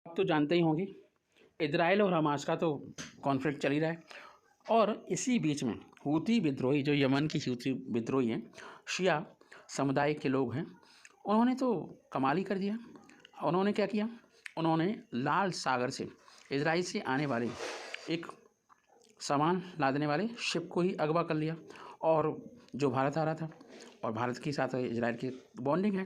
आप तो जानते ही होंगे, इजराइल और हमास का तो कॉन्फ्लिक्ट चल ही रहा है। और इसी बीच में हूती विद्रोही, जो यमन की हूती विद्रोही हैं, शिया समुदाय के लोग हैं, उन्होंने तो कमाल ही कर दिया। उन्होंने क्या किया, उन्होंने लाल सागर से इजराइल से आने वाले एक सामान लादने वाले शिप को ही अगवा कर लिया, और जो भारत आ रहा था, और भारत के साथ इजराइल की बॉन्डिंग है।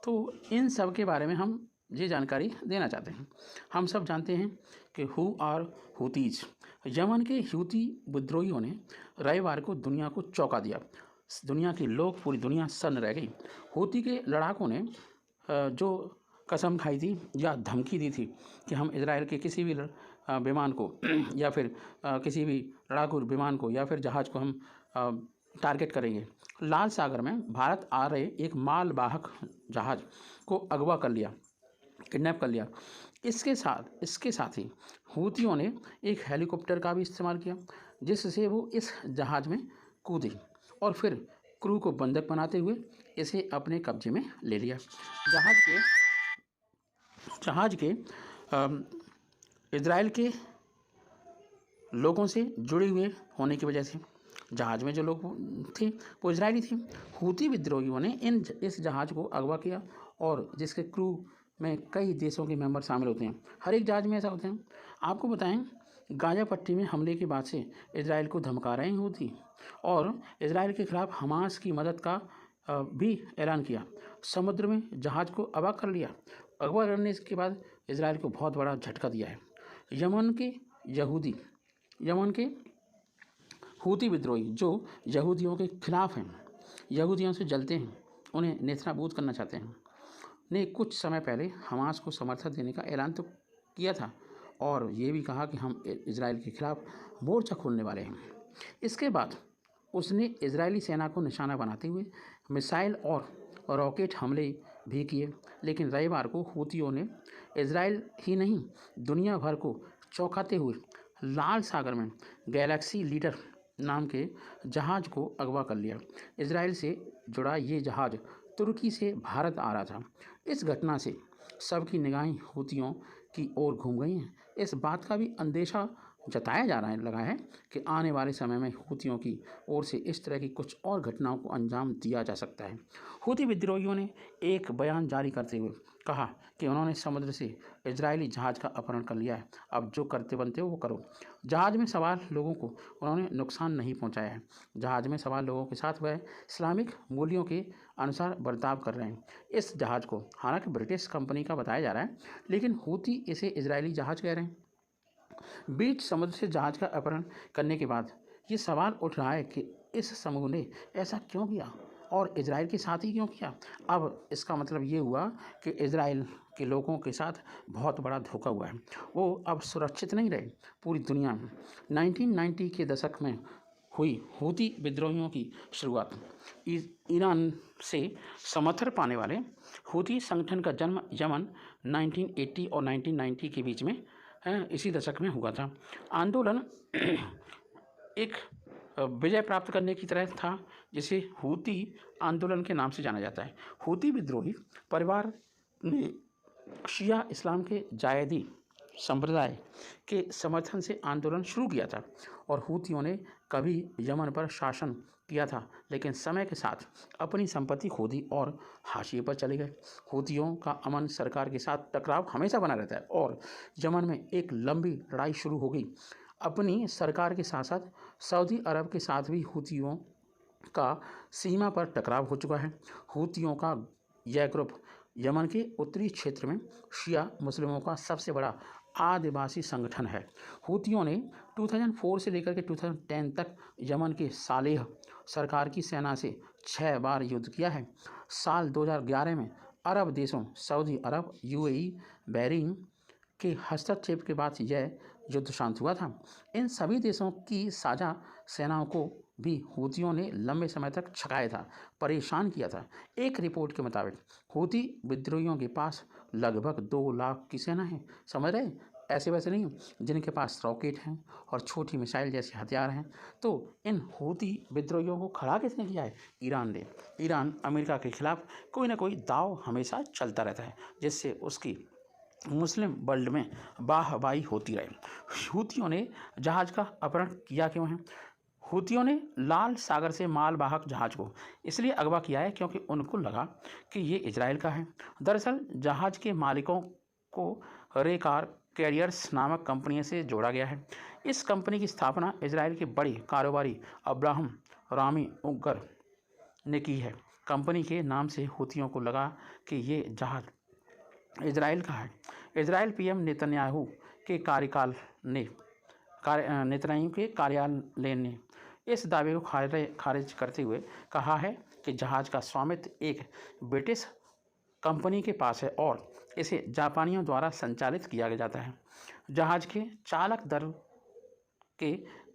तो इन सब के बारे में हम ये जानकारी देना चाहते हैं। हम सब जानते हैं कि हु आर हूतीज, यमन के हूती विद्रोहियों ने रविवार को दुनिया को चौंका दिया। दुनिया के लोग, पूरी दुनिया सन्न रह गई। हूती के लड़ाकों ने जो कसम खाई थी या धमकी दी थी कि हम इजराइल के किसी भी विमान को या फिर किसी भी लड़ाकू विमान को या फिर जहाज़ को हम टारगेट करेंगे। लाल सागर में भारत आ रहे एक मालवाहक जहाज़ को अगवा कर लिया, किडनैप कर लिया। इसके साथ ही हूतियों ने एक हेलीकॉप्टर का भी इस्तेमाल किया, जिससे वो इस जहाज़ में कूदे और फिर क्रू को बंधक बनाते हुए इसे अपने कब्जे में ले लिया। जहाज़ के इजराइल के लोगों से जुड़े हुए होने की वजह से, जहाज़ में जो लोग थे वो इजरायली थे। हूती विद्रोहियों ने इस जहाज़ को अगवा किया, और जिसके क्रू में कई देशों के मेंबर शामिल होते हैं। हर एक जहाज़ में ऐसा होता है। आपको बताएं, गाज़ा पट्टी में हमले के बाद से इजराइल को धमका रहे हैं हूती, और इजराइल के खिलाफ हमास की मदद का भी ऐलान किया। समुद्र में जहाज़ को अगवा कर लिया। अगवा करने के बाद इजराइल को बहुत बड़ा झटका दिया है। यमन के हूती विद्रोही जो यहूदियों के खिलाफ हैं, यहूदियों से जलते हैं, उन्हें नेस्तनाबूद करना चाहते हैं, ने कुछ समय पहले हमास को समर्थन देने का ऐलान तो किया था, और ये भी कहा कि हम इजराइल के खिलाफ मोर्चा खोलने वाले हैं। इसके बाद उसने इजरायली सेना को निशाना बनाते हुए मिसाइल और रॉकेट हमले भी किए। लेकिन रविवार को हूतियों ने इजराइल ही नहीं, दुनिया भर को चौंकाते हुए लाल सागर में गैलेक्सी लीडर नाम के जहाज़ को अगवा कर लिया। इजराइल से जुड़ा ये जहाज़ तुर्की से भारत आ रहा था। इस घटना से सबकी निगाहें हूतियों की ओर घूम गई हैं। इस बात का भी अंदेशा जताया लगा है कि आने वाले समय में हूतियों की ओर से इस तरह की कुछ और घटनाओं को अंजाम दिया जा सकता है। हूती विद्रोहियों ने एक बयान जारी करते हुए कहा कि उन्होंने समुद्र से इजरायली जहाज़ का अपहरण कर लिया है। अब जो करते बनते हो वो करो। जहाज़ में सवार लोगों को उन्होंने नुकसान नहीं पहुंचाया है। जहाज़ में सवार लोगों के साथ वह इस्लामिक मूल्यों के अनुसार बर्ताव कर रहे हैं। इस जहाज़ को हालांकि ब्रिटिश कंपनी का बताया जा रहा है, लेकिन हूती इसे इजरायली जहाज़ कह रहे हैं। बीच समुद्र से जहाज़ का अपहरण करने के बाद ये सवाल उठ रहा है कि इस समूह ने ऐसा क्यों किया, और इजराइल के साथ ही क्यों किया। अब इसका मतलब ये हुआ कि इजराइल के लोगों के साथ बहुत बड़ा धोखा हुआ है। वो अब सुरक्षित नहीं रहे पूरी दुनिया में। 1990 के दशक में हुई हूती विद्रोहियों की शुरुआत, ईरान से समर्थन पाने वाले हूती संगठन का जन्म यमन 1980 और 1990 के बीच में इसी दशक में हुआ था। आंदोलन एक विजय प्राप्त करने की तरह था, जिसे हूती आंदोलन के नाम से जाना जाता है। हूती विद्रोही परिवार ने शिया इस्लाम के जायदी संप्रदाय के समर्थन से आंदोलन शुरू किया था, और हूतियों ने कभी यमन पर शासन किया था, लेकिन समय के साथ अपनी संपत्ति खो दी और हाशिए पर चले गए। हूतियों का अमन सरकार के साथ टकराव हमेशा बना रहता है, और यमन में एक लंबी लड़ाई शुरू हो गई। अपनी सरकार के साथ साथ सऊदी अरब के साथ भी हूतियों का सीमा पर टकराव हो चुका है। हूतियों का यह ग्रुप यमन के उत्तरी क्षेत्र में शिया मुस्लिमों का सबसे बड़ा आदिवासी संगठन है। हूतियों ने 2004 से लेकर के 2010 तक यमन के सालेह सरकार की सेना से 6 बार युद्ध किया है। साल 2011 में अरब देशों सऊदी अरब, यूएई, बहरीन के हस्तक्षेप के बाद यह युद्ध शांत हुआ था। इन सभी देशों की साझा सेनाओं को भी हूतियों ने लंबे समय तक छकाया था, परेशान किया था। एक रिपोर्ट के मुताबिक हूती विद्रोहियों के पास लगभग 2 लाख की सेना है। समझ रहे, ऐसे वैसे नहीं, जिनके पास रॉकेट हैं और छोटी मिसाइल जैसे हथियार हैं। तो इन हूती विद्रोहियों को खड़ा किसने किया है? ईरान ने। ईरान अमेरिका के खिलाफ कोई ना कोई दाव हमेशा चलता रहता है, जिससे उसकी मुस्लिम वर्ल्ड में वाहवाही होती रही। हूतियों ने जहाज़ का अपहरण किया क्यों है? हूतियों ने लाल सागर से मालवाहक जहाज़ को इसलिए अगवा किया है क्योंकि उनको लगा कि ये इजराइल का है। दरअसल जहाज़ के मालिकों को रेकार कैरियर्स नामक कंपनी से जोड़ा गया है। इस कंपनी की स्थापना इजराइल के बड़े कारोबारी अब्राहम रामी उगर ने की है। कंपनी के नाम से हूतियों को लगा कि ये जहाज़ इजराइल का है। इजराइल पीएम नेतन्याहू के कार्यालय ने इस दावे को खारिज करते हुए कहा है कि जहाज़ का स्वामित्व एक ब्रिटिश कंपनी के पास है और इसे जापानियों द्वारा संचालित किया जाता है। जहाज़ के चालक दल के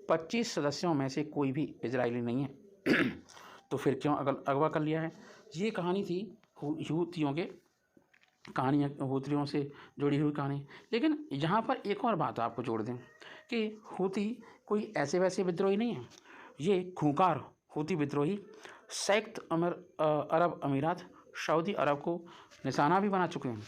25 सदस्यों में से कोई भी इजरायली नहीं है। तो फिर क्यों अगवा कर लिया है? ये कहानी थी हूतियों के हूतियों से जुड़ी हुई कहानी। लेकिन यहाँ पर एक और बात आपको जोड़ दें कि हूती कोई ऐसे वैसे विद्रोही नहीं है। ये खूंखार हूती विद्रोही संयुक्त अरब अमीरात, सऊदी अरब को निशाना भी बना चुके हैं।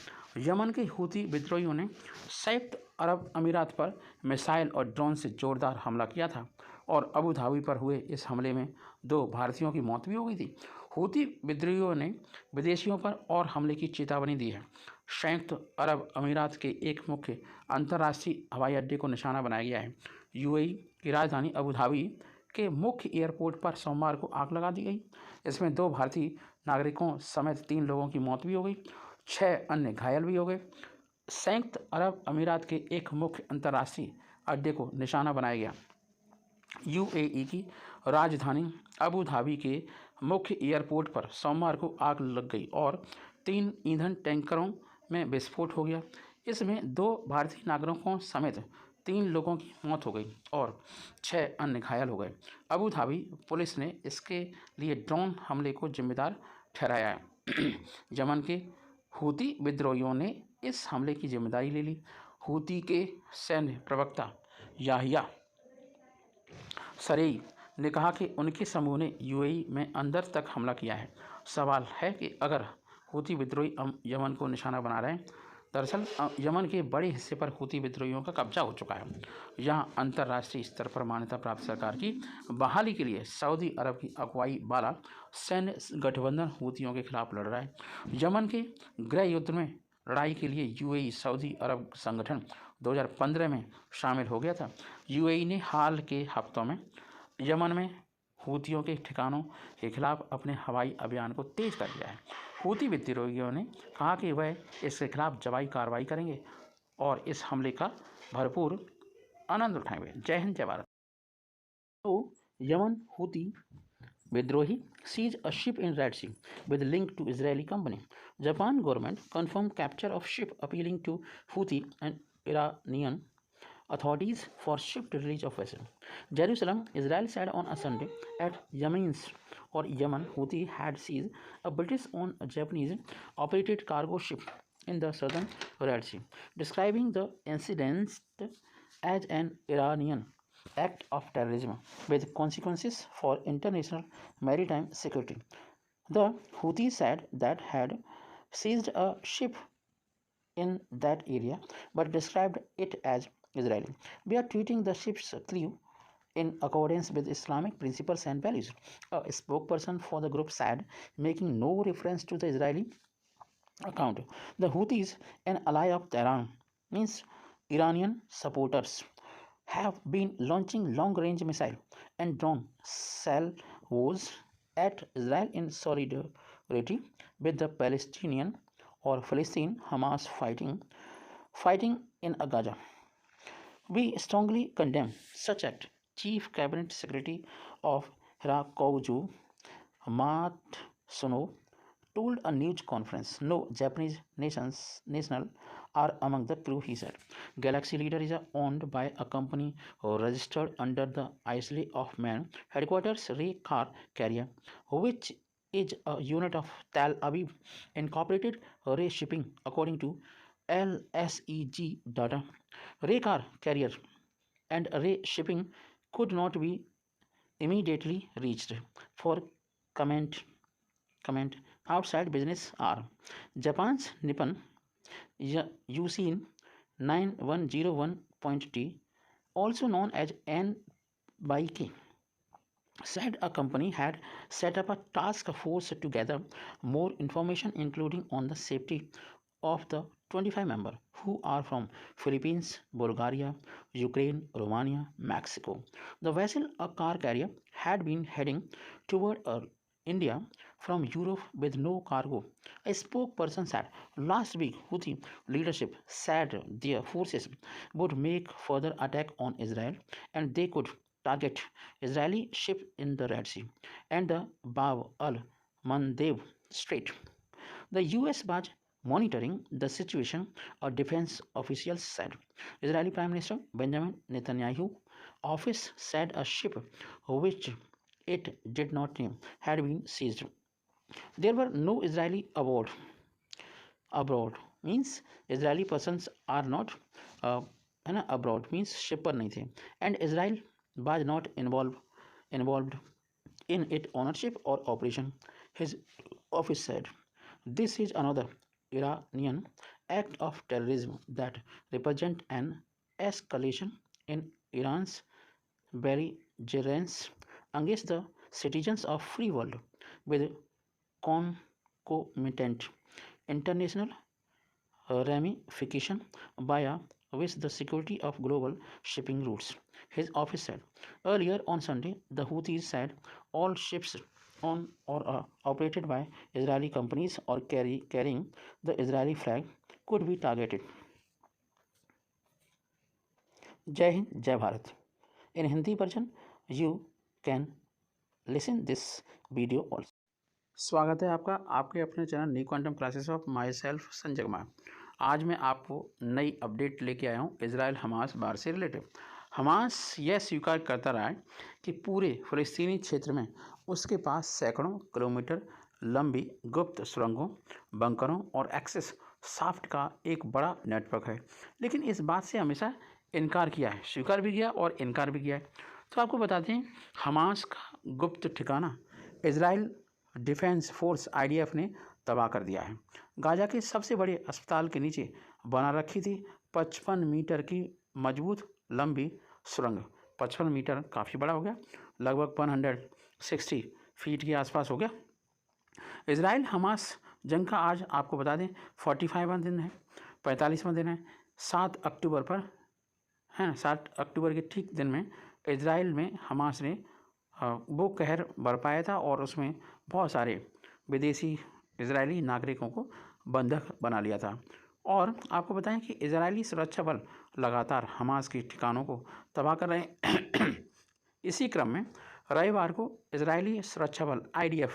यमन के हूती विद्रोहियों ने संयुक्त अरब अमीरात पर मिसाइल और ड्रोन से जोरदार हमला किया था और अबू धाबी पर हुए इस हमले में 2 भारतीयों की मौत भी हो गई थी। हूती विद्रोहियों ने विदेशियों पर और हमले की चेतावनी दी है। संयुक्त अरब अमीरात के एक मुख्य अंतर्राष्ट्रीय हवाई अड्डे को निशाना बनाया गया है। यूएई की राजधानी अबू धाबी के मुख्य एयरपोर्ट पर सोमवार को आग लगा दी गई। इसमें 2 भारतीय नागरिकों समेत 3 लोगों की मौत भी हो गई, 6 अन्य घायल भी हो गए। संयुक्त अरब अमीरात के एक मुख्य अंतर्राष्ट्रीय अड्डे को निशाना बनाया गया। यूएई की राजधानी अबू धाबी के मुख्य एयरपोर्ट पर सोमवार को आग लग गई और 3 ईंधन टैंकरों में विस्फोट हो गया। इसमें 2 भारतीय नागरिकों समेत 3 लोगों की मौत हो गई और 6 अन्य घायल हो गए। अबू धाबी पुलिस ने इसके लिए ड्रोन हमले को जिम्मेदार ठहराया है। यमन के हूती विद्रोहियों ने इस हमले की जिम्मेदारी ले ली। हूती के सैन्य प्रवक्ता याहिया सरेई ने कहा कि उनके समूह ने यूएई में अंदर तक हमला किया है। सवाल है कि अगर हूती विद्रोही यमन को निशाना बना रहे हैं। दरअसल यमन के बड़े हिस्से पर हूती विद्रोहियों का कब्जा हो चुका है। यहाँ अंतर्राष्ट्रीय स्तर पर मान्यता प्राप्त सरकार की बहाली के लिए सऊदी अरब की अगुवाई वाला सैन्य गठबंधन हूतियों के खिलाफ लड़ रहा है। यमन के गृह युद्ध में लड़ाई के लिए यूएई सऊदी अरब संगठन 2015 में शामिल हो गया था। यूएई ने हाल के हफ्तों में यमन में हूतियों के ठिकानों के खिलाफ अपने हवाई अभियान को तेज कर दिया है। हूती विद्रोहियों ने कहा कि वह इसके खिलाफ जवाबी कार्रवाई करेंगे और इस हमले का भरपूर आनंद उठाएंगे। जय हिंद, जय भारत। तो यमन हूती विद्रोही seized a ship in Red Sea with link to Israeli company. Japan government confirmed capture of ship appealing to Houthi and Iranian authorities for ship release of vessel. Jerusalem, Israel said on a Sunday at Yemen Houthi had seized a British-owned Japanese-operated cargo ship in the southern Red Sea, describing the incident as an Iranian act of terrorism with consequences for international maritime security. The Houthis said that had seized a ship in that area but described it as Israeli. We are treating the ship's crew in accordance with Islamic principles and values, a spokesperson for the group said, making no reference to the Israeli account. The Houthis, an ally of Tehran, means Iranian supporters, have been launching long-range missile and drone salvos at Israel in solidarity with the Palestinian or Palestine Hamas fighting in Gaza. We strongly condemn such act. Chief Cabinet Secretary of Hirokazu Matsuno told a news conference, no Japanese national are among the crew, he said. Galaxy Leader is owned by a company registered under the Isle of Man headquarters Ray Car Carrier, which is a unit of Tel Aviv Incorporated Ray Shipping, according to LSEG data. Ray Car Carrier and Ray Shipping could not be immediately reached for comment outside business hour. Japan's Nippon Usein 9101.T, also known as NYK, said a company had set up a task force to gather more information, including on the safety of the 25 members who are from Philippines, Bulgaria, Ukraine, Romania, Mexico. The vessel, a car carrier, had been heading toward India from Europe with no cargo. A spokesperson said last week Houthi leadership said their forces would make further attack on Israel and they could target Israeli ships in the Red Sea and the Bab al Mandeb Strait. The US was monitoring the situation, a defense official said. Israeli Prime Minister Benjamin Netanyahu's office said a ship which it did not name had been seized. There were no Israeli abroad means Israeli persons are not है ना abroad means ship पर नहीं थे and Israel was not involved in its ownership or operation, his office said. This is another Iranian act of terrorism that represents an escalation in Iran's belligerence against the citizens of free world with concomitant international ramification via with the security of global shipping routes, his office said. Earlier on Sunday, the Houthis said all ships on or operated by Israeli companies or carrying the Israeli flag could be targeted. जय हिंद जय Bharat. In Hindi version, you can listen this video also. स्वागत है आपका आपके अपने channel new quantum classes of my self Sanjay Kumar. आज मैं आपको नई अपडेट लेके आया हूँ इजराइल हमास वार से रिलेटेड. हमास यह स्वीकार करता रहा है कि पूरे फ़लस्तीनी क्षेत्र में उसके पास सैकड़ों किलोमीटर लंबी गुप्त सुरंगों, बंकरों और एक्सेस शाफ्ट का एक बड़ा नेटवर्क है, लेकिन इस बात से हमेशा इनकार किया है. स्वीकार भी किया और इनकार भी किया है. तो आपको बताते हैं हमास का गुप्त ठिकाना इजराइल डिफेंस फोर्स IDF ने तबाह कर दिया है. गाजा के सबसे बड़े अस्पताल के नीचे बना रखी थी 55 मीटर की मजबूत लंबी सुरंग. 55 मीटर काफ़ी बड़ा हो गया, लगभग 160 फीट के आसपास हो गया. इजराइल हमास जंग का आज आपको बता दें 45वां दिन है, 45वां दिन है. 7 अक्टूबर पर हैं, 7 अक्टूबर के ठीक दिन में इजराइल में हमास ने वो कहर बरपाया था और उसमें बहुत सारे विदेशी इजरायली नागरिकों को बंधक बना लिया था. और आपको बताएं कि इजरायली सुरक्षा बल लगातार हमास के ठिकानों को तबाह कर रहे हैं. इसी क्रम में रविवार को इजरायली सुरक्षा बल IDF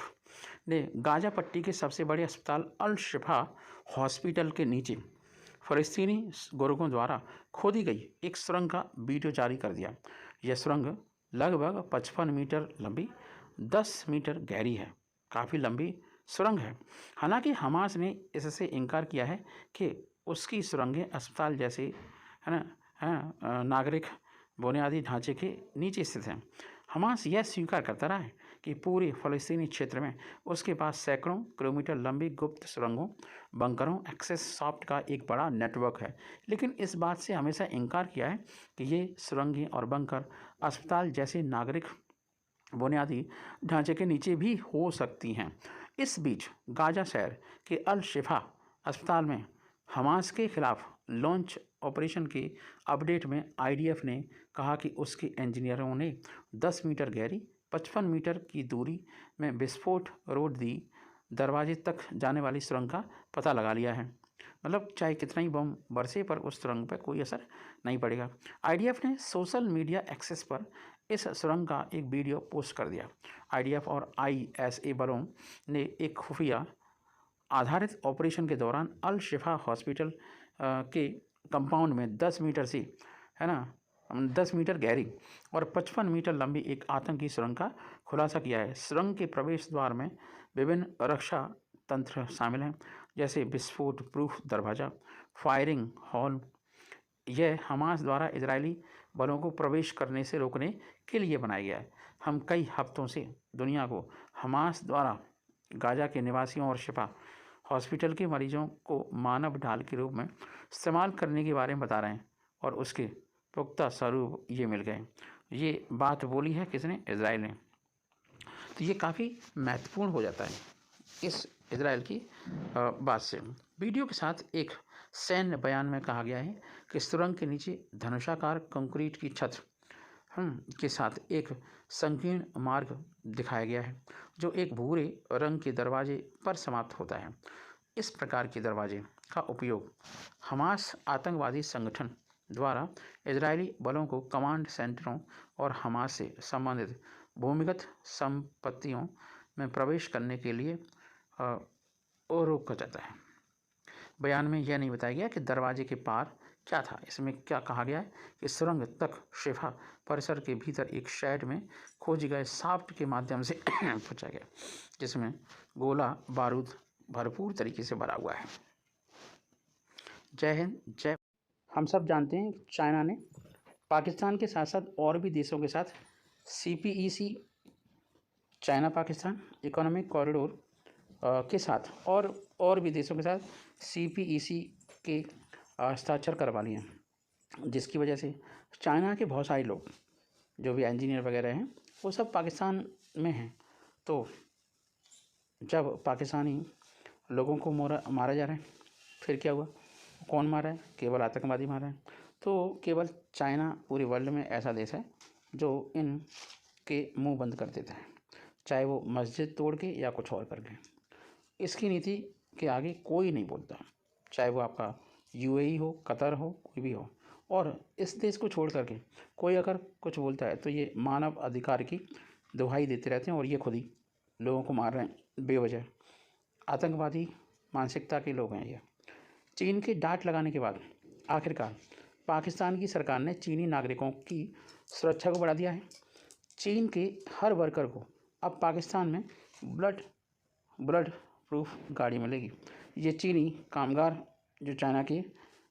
ने गाजा पट्टी के सबसे बड़े अस्पताल अल शिफा हॉस्पिटल के नीचे फ़लस्तीनी गोरखों द्वारा खोदी गई एक सुरंग का वीडियो जारी कर दिया. यह सुरंग लगभग 55 मीटर लंबी, 10 मीटर गहरी है. काफ़ी लंबी सुरंग है. हालांकि हमास ने इससे इनकार किया है कि उसकी सुरंगें अस्पताल जैसे है ना नागरिक बुनियादी ढांचे के नीचे स्थित हैं. हमास यह स्वीकार करता रहा है कि पूरे फ़लस्तीनी क्षेत्र में उसके पास सैकड़ों किलोमीटर लंबी गुप्त सुरंगों, बंकरों, एक्सेस शाफ्ट का एक बड़ा नेटवर्क है, लेकिन इस बात से हमेशा इनकार किया है कि ये सुरंगें और बंकर अस्पताल जैसे नागरिक बुनियादी ढांचे के नीचे भी हो सकती हैं. इस बीच गाजा शहर के अल शिफा अस्पताल में हमास के खिलाफ लॉन्च ऑपरेशन के अपडेट में IDF ने कहा कि उसके इंजीनियरों ने 10 मीटर गहरी 55 मीटर की दूरी में विस्फोट रोड दी दरवाजे तक जाने वाली सुरंग का पता लगा लिया है. मतलब चाहे कितना ही बम बरसे पर उस सुरंग पर कोई असर नहीं पड़ेगा. IDF ने सोशल मीडिया एक्सेस पर इस सुरंग का एक वीडियो पोस्ट कर दिया. IDF और ISA बलों ने एक खुफिया आधारित ऑपरेशन के दौरान अल शिफा हॉस्पिटल के कंपाउंड में 10 मीटर से है ना 10 मीटर गहरी और 55 मीटर लंबी एक आतंकी सुरंग का खुलासा किया है. सुरंग के प्रवेश द्वार में विभिन्न रक्षा तंत्र शामिल हैं, जैसे विस्फोट प्रूफ दरवाज़ा, फायरिंग हॉल. यह हमास द्वारा इजरायली बलों को प्रवेश करने से रोकने के लिए बनाया गया है. हम कई हफ्तों से दुनिया को हमास द्वारा गाजा के निवासियों और शिफा हॉस्पिटल के मरीजों को मानव ढाल के रूप में इस्तेमाल करने के बारे में बता रहे हैं और उसके पुख्ता स्वरूप ये मिल गए। ये बात बोली है किसने? इजराइल ने। तो ये काफ़ी महत्वपूर्ण हो जाता है इस इजराइल की बात से। वीडियो के साथ एक सैन्य बयान में कहा गया है कि सुरंग के नीचे धनुषाकार कंक्रीट की छत के साथ एक संकीर्ण मार्ग दिखाया गया है जो एक भूरे रंग के दरवाजे पर समाप्त होता है। इस प्रकार के दरवाजे का उपयोग हमास आतंकवादी संगठन द्वारा इजरायली बलों को कमांड सेंटरों और हमास से संबंधित भूमिगत संपत्तियों में प्रवेश करने के लिए रोका जाता है। बयान में यह नहीं बताया गया कि दरवाजे के पार क्या था। इसमें क्या कहा गया है कि सुरंग तक शिफा परिसर के भीतर एक शेड में खोजे गए शाफ्ट के माध्यम से पहुंचा गया जिसमें गोला बारूद भरपूर तरीके से भरा हुआ है। जय हिंद, जय। हम सब जानते हैं कि चाइना ने पाकिस्तान के साथ साथ और भी देशों के साथ CPEC China Pakistan economic corridor के साथ और भी देशों के साथ CPEC के हस्ताक्षर करवा लिए हैं, जिसकी वजह से चाइना के बहुत सारे लोग जो भी इंजीनियर वगैरह हैं वो सब पाकिस्तान में हैं। तो जब पाकिस्तानी लोगों को मारा जा रहा है, फिर क्या हुआ? कौन मारा है? केवल आतंकवादी मारा है। तो केवल चाइना पूरे वर्ल्ड में ऐसा देश है जो इन के मुंह बंद कर देता है, चाहे वो मस्जिद तोड़ के या कुछ और करके। इसकी नीति के आगे कोई नहीं बोलता, चाहे वो आपका UAE हो, कतर हो, कोई भी हो। और इस देश को छोड़ करके कोई अगर कुछ बोलता है तो ये मानव अधिकार की दुहाई देते रहते हैं और ये खुद ही लोगों को मार रहे हैं बेवजह। आतंकवादी मानसिकता के लोग हैं ये। चीन के डांट लगाने के बाद आखिरकार पाकिस्तान की सरकार ने चीनी नागरिकों की सुरक्षा को बढ़ा दिया है। चीन के हर वर्कर को अब पाकिस्तान में ब्लड प्रूफ गाड़ी मिलेगी। ये चीनी कामगार जो चाइना के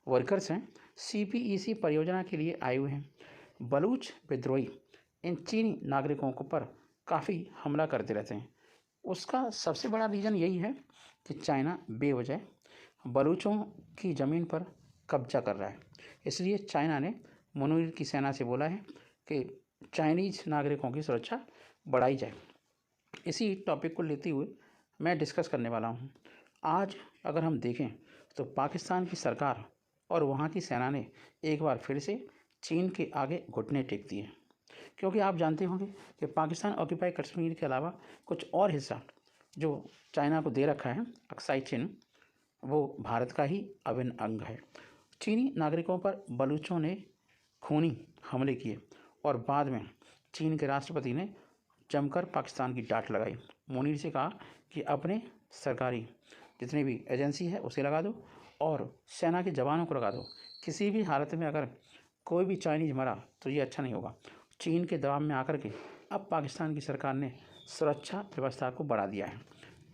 वर्कर्स हैं CPEC परियोजना के लिए आए हुए हैं। बलूच विद्रोही इन चीनी नागरिकों को पर काफ़ी हमला करते रहते हैं। उसका सबसे बड़ा रीज़न यही है कि चाइना बेवजह बलूचों की ज़मीन पर कब्जा कर रहा है। इसलिए चाइना ने मुनीर की सेना से बोला है कि चाइनीज़ नागरिकों की सुरक्षा बढ़ाई जाए। इसी टॉपिक को लेते हुए मैं डिस्कस करने वाला हूँ। आज अगर हम देखें तो पाकिस्तान की सरकार और वहाँ की सेना ने एक बार फिर से चीन के आगे घुटने टेक दिए, क्योंकि आप जानते होंगे कि पाकिस्तान ऑक्यूपाई कश्मीर के अलावा कुछ और हिस्सा जो चाइना को दे रखा है अक्साई चिन, वो भारत का ही अभिन्न अंग है। चीनी नागरिकों पर बलूचों ने खूनी हमले किए और बाद में चीन के राष्ट्रपति ने जमकर पाकिस्तान की डांट लगाई। मुनीर से कहा कि अपने सरकारी जितनी भी एजेंसी है उसे लगा दो और सेना के जवानों को लगा दो। किसी भी हालत में अगर कोई भी चाइनीज़ मरा तो ये अच्छा नहीं होगा। चीन के दबाव में आकर के अब पाकिस्तान की सरकार ने सुरक्षा व्यवस्था को बढ़ा दिया है।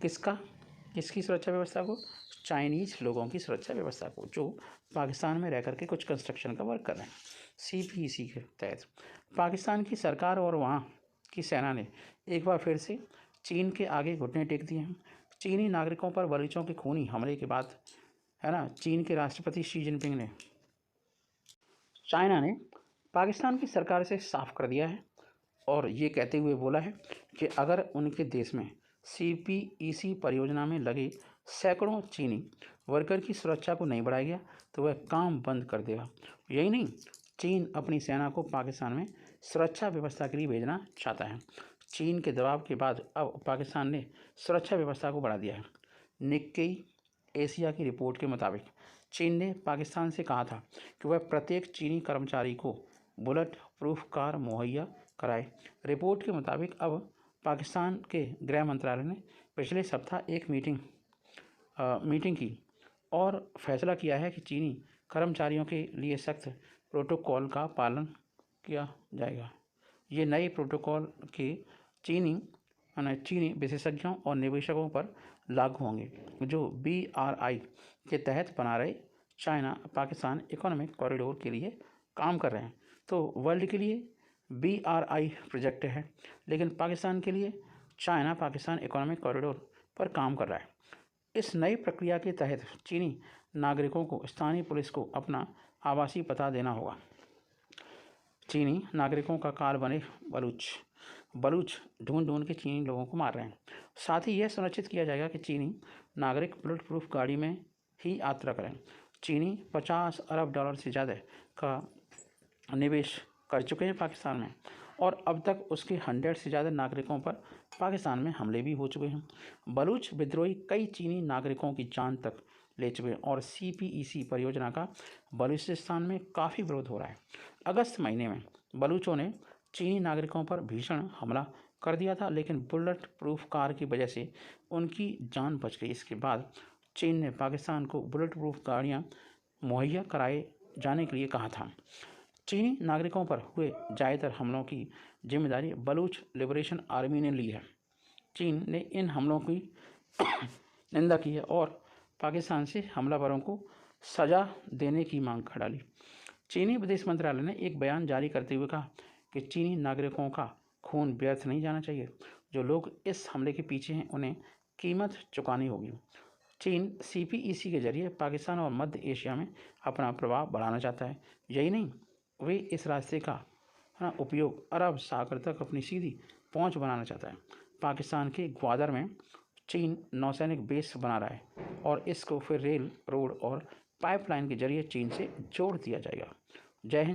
किसकी सुरक्षा व्यवस्था को? चाइनीज़ लोगों की सुरक्षा व्यवस्था को, जो पाकिस्तान में रह करके कुछ कंस्ट्रक्शन का वर्क कर रहे हैं। CPEC के तहत पाकिस्तान की सरकार और वहाँ की सेना ने एक बार फिर से चीन के आगे घुटने टेक दिए हैं। चीनी नागरिकों पर बलूचों के खूनी हमले के बाद चीन के राष्ट्रपति शी जिनपिंग ने चाइना ने पाकिस्तान की सरकार से साफ कर दिया है और ये कहते हुए बोला है कि अगर उनके देश में CPEC परियोजना में लगे सैकड़ों चीनी वर्कर की सुरक्षा को नहीं बढ़ाया गया तो वह काम बंद कर देगा। यही नहीं, चीन अपनी सेना को पाकिस्तान में सुरक्षा व्यवस्था के लिए भेजना चाहता है। चीन के दबाव के बाद अब पाकिस्तान ने सुरक्षा व्यवस्था को बढ़ा दिया है। निक्केई एशिया की रिपोर्ट के मुताबिक चीन ने पाकिस्तान से कहा था कि वह प्रत्येक चीनी कर्मचारी को बुलेट प्रूफ कार मुहैया कराए। रिपोर्ट के मुताबिक अब पाकिस्तान के गृह मंत्रालय ने पिछले सप्ताह एक मीटिंग की और फैसला किया है कि चीनी कर्मचारियों के लिए सख्त प्रोटोकॉल का पालन किया जाएगा। ये नए प्रोटोकॉल के चीनी विशेषज्ञों और निवेशकों पर लागू होंगे जो BRI के तहत बना रहे चाइना पाकिस्तान इकोनॉमिक कॉरिडोर के लिए काम कर रहे हैं। तो वर्ल्ड के लिए BRI प्रोजेक्ट है, लेकिन पाकिस्तान के लिए चाइना पाकिस्तान इकोनॉमिक कॉरिडोर पर काम कर रहा है। इस नई प्रक्रिया के तहत चीनी नागरिकों को स्थानीय पुलिस को अपना आवासीय पता देना होगा। चीनी नागरिकों का काल बने बलूच ढूंढ ढूंढ के चीनी लोगों को मार रहे हैं। साथ ही यह सुनिश्चित किया जाएगा कि चीनी नागरिक बुलेट प्रूफ गाड़ी में ही यात्रा करें। चीनी 50 अरब डॉलर से ज़्यादा का निवेश कर चुके हैं पाकिस्तान में, और अब तक उसके 100 से ज़्यादा नागरिकों पर पाकिस्तान में हमले भी हो चुके हैं। बलूच विद्रोही कई चीनी नागरिकों की जान तक ले चुके हैं और CPEC परियोजना का बलूचिस्तान में काफ़ी विरोध हो रहा है। अगस्त महीने में बलूचों ने चीनी नागरिकों पर भीषण हमला कर दिया था, लेकिन बुलेट प्रूफ कार की वजह से उनकी जान बच गई। इसके बाद चीन ने पाकिस्तान को बुलेट प्रूफ गाड़ियाँ मुहैया कराए जाने के लिए कहा था। चीनी नागरिकों पर हुए ज़्यादातर हमलों की जिम्मेदारी बलूच लिबरेशन आर्मी ने ली है। चीन ने इन हमलों की निंदा की है और पाकिस्तान से हमलावरों को सज़ा देने की मांग कर डाली। चीनी विदेश मंत्रालय ने एक बयान जारी करते हुए कहा कि चीनी नागरिकों का खून व्यर्थ नहीं जाना चाहिए। जो लोग इस हमले के पीछे हैं उन्हें कीमत चुकानी होगी। चीन CPEC के जरिए पाकिस्तान और मध्य एशिया में अपना प्रभाव बढ़ाना चाहता है। यही नहीं, वे इस रास्ते का उपयोग अरब सागर तक अपनी सीधी पहुंच बनाना चाहता है। पाकिस्तान के ग्वादर में चीन नौसैनिक बेस बना रहा है और इसको फिर रेल, रोड और पाइपलाइन के जरिए चीन से जोड़ दिया जाएगा। जय हिंद।